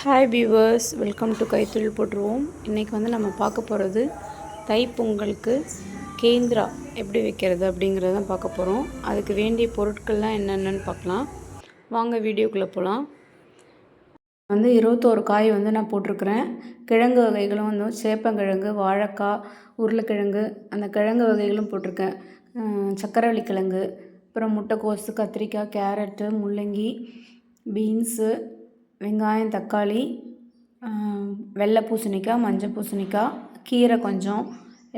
Hi viewers, welcome to கைத்தொழில் போட்டுருவோம். இன்றைக்கி வந்து நம்ம பார்க்க போகிறது தைப்பொங்கலுக்கு கேந்திரா எப்படி வைக்கிறது அப்படிங்கிறத தான் பார்க்க போகிறோம். அதுக்கு வேண்டிய பொருட்கள்லாம் என்னென்னு பார்க்கலாம். வாங்க வீடியோக்குள்ளே போகலாம். வந்து 21 காய் வந்து நான் போட்டிருக்கிறேன். கிழங்கு வகைகளும் வந்து சேப்பங்கிழங்கு, வாழைக்காய், உருளைக்கிழங்கு, அந்த கிழங்கு வகைகளும் போட்டிருக்கேன். சக்கரவள்ளி கிழங்கு, அப்புறம் முட்டைக்கோசு, கத்திரிக்காய், கேரட்டு, முள்ளங்கி, பீன்ஸு, வெங்காயம், தக்காளி, வெள்ளை பூசணிக்காய், மஞ்சள் பூசணிக்காய், கீரை கொஞ்சம்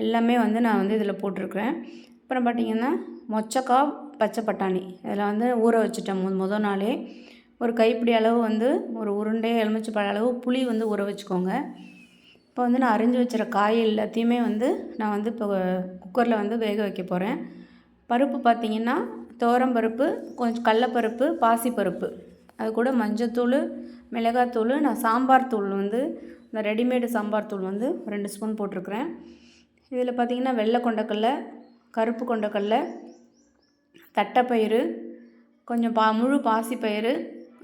எல்லாமே வந்து நான் வந்து இதில் போட்டிருக்கிறேன். அப்புறம் பார்த்திங்கன்னா மொச்சக்காய், பச்சை பட்டாணி இதில் வந்து ஊற வச்சுட்டேன் முதல் நாளே. ஒரு கைப்பிடி அளவு வந்து ஒரு உருண்டை எலுமிச்சை அளவு புளி வந்து ஊற வச்சுக்கோங்க. இப்போ வந்து நான் அரிஞ்சு வச்சுற காய் எல்லாத்தையுமே வந்து நான் வந்து இப்போ குக்கரில் வந்து வேக வைக்க போகிறேன். பருப்பு பார்த்திங்கன்னா துவரம்பருப்பு, கொஞ்சம் கடலப்பருப்பு, பாசிப்பருப்பு, அது கூட மஞ்சத்தூள், மிளகாத்தூள், நான் சாம்பார் தூள் வந்து இந்த ரெடிமேடு சாம்பார் தூள் வந்து 2 ஸ்பூன் போட்டிருக்கிறேன். இதில் பார்த்திங்கன்னா வெள்ளை கொண்டக்கடலை, கருப்பு கொண்டக்கடலை, தட்டைப்பயிறு, கொஞ்சம் முழு பாசிப்பயிறு,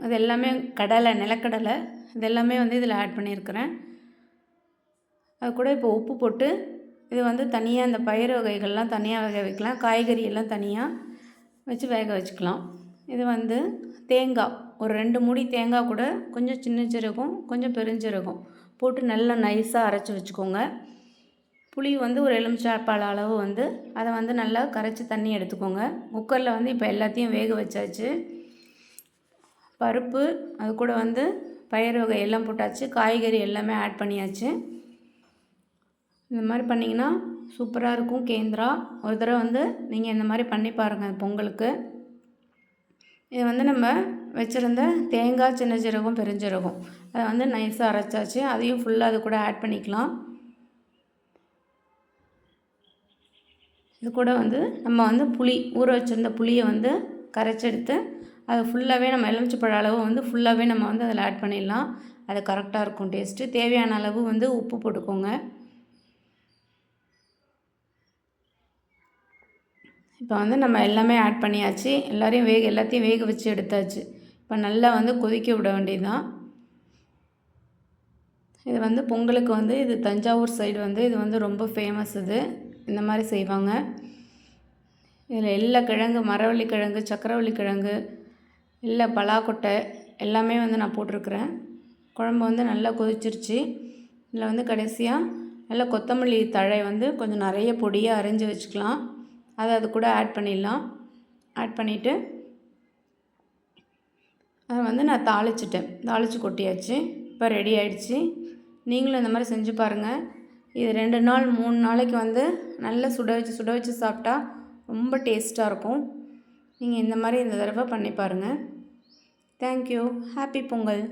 அது எல்லாமே கடலை, நிலக்கடலை, இது எல்லாமே வந்து இதில் ஆட் பண்ணியிருக்கிறேன். அது கூட இப்போ உப்பு போட்டு இது வந்து தனியாக இந்த பயிறு வகைகள்லாம் தனியாக வேக வைக்கலாம், காய்கறி எல்லாம் தனியாக வச்சு வேக வச்சுக்கலாம். இது வந்து தேங்காய், ஒரு 2 மூடி தேங்காய் கூட கொஞ்சம் சின்ன சீரகம், கொஞ்சம் பெருஞ்சீரகம் போட்டு நல்லா நைஸாக அரைச்சி வச்சுக்கோங்க. புளி வந்து ஒரு எலுமிச்சைப்பழ அளவு வந்து அதை வந்து நல்லா கரைச்சி தண்ணி எடுத்துக்கோங்க. குக்கரில் வந்து இப்போ எல்லாத்தையும் வேக வச்சாச்சு. பருப்பு, அது கூட வந்து பயிறு வகை எல்லாம் போட்டாச்சு, காய்கறி எல்லாமே ஆட் பண்ணியாச்சு. இந்த மாதிரி பண்ணிங்கன்னா சூப்பராக இருக்கும் கேந்திரா. ஒரு தடவை வந்து நீங்கள் இந்த மாதிரி பண்ணி பாருங்கள் பொங்கலுக்கு. இது வந்து நம்ம வச்சுருந்த தேங்காய், சின்ன சீரகம், பெருஞ்சீரகம் அதை வந்து நைஸாக அரைச்சாச்சு. அதையும் ஃபுல்லாக அது கூட ஆட் பண்ணிக்கலாம். இது கூட வந்து நம்ம வந்து புளி ஊற வச்சுருந்த புளியை வந்து கரைச்சி எடுத்து அதை ஃபுல்லாகவே நம்ம எலுமிச்சைப்பழ அளவு வந்து ஃபுல்லாகவே நம்ம வந்து அதில் ஆட் பண்ணிடலாம். அது கரெக்டாக இருக்கும் டேஸ்ட்டு. தேவையான அளவு வந்து உப்பு போட்டுக்கோங்க. இப்போ வந்து நம்ம எல்லாமே ஆட் பண்ணியாச்சு. எல்லாத்தையும் வேக வச்சு எடுத்தாச்சு. இப்போ நல்லா வந்து கொதிக்க விட வேண்டியது தான். இது வந்து பொங்கலுக்கு வந்து இது தஞ்சாவூர் சைடு வந்து இது வந்து ரொம்ப ஃபேமஸ். இது இந்த மாதிரி செய்வாங்க. இதில் எல்லா கிழங்கு, மரவள்ளி கிழங்கு, சக்கரவள்ளி கிழங்கு, இல்லை பலாக்கொட்டை எல்லாமே வந்து நான் போட்டிருக்கிறேன். குழம்பு வந்து நல்லா கொதிச்சிருச்சு. இதில் வந்து கடைசியாக நல்லா கொத்தமல்லி தழை வந்து கொஞ்சம் நிறைய பொடியாக அரைஞ்சி வச்சுக்கலாம். அதை அது கூட ஆட் பண்ணிடலாம். ஆட் பண்ணிவிட்டு அதை வந்து நான் தாளித்து கொட்டியாச்சு. இப்போ ரெடி ஆகிடுச்சு. நீங்களும் இந்த மாதிரி செஞ்சு பாருங்கள். இது 2 நாள் 3 நாளைக்கு வந்து நல்லா சுட வச்சு சாப்பிட்டா ரொம்ப டேஸ்ட்டாக இருக்கும். நீங்கள் இந்த மாதிரி இந்த தடவை பண்ணி பாருங்கள். தேங்க்யூ. ஹாப்பி பொங்கல்.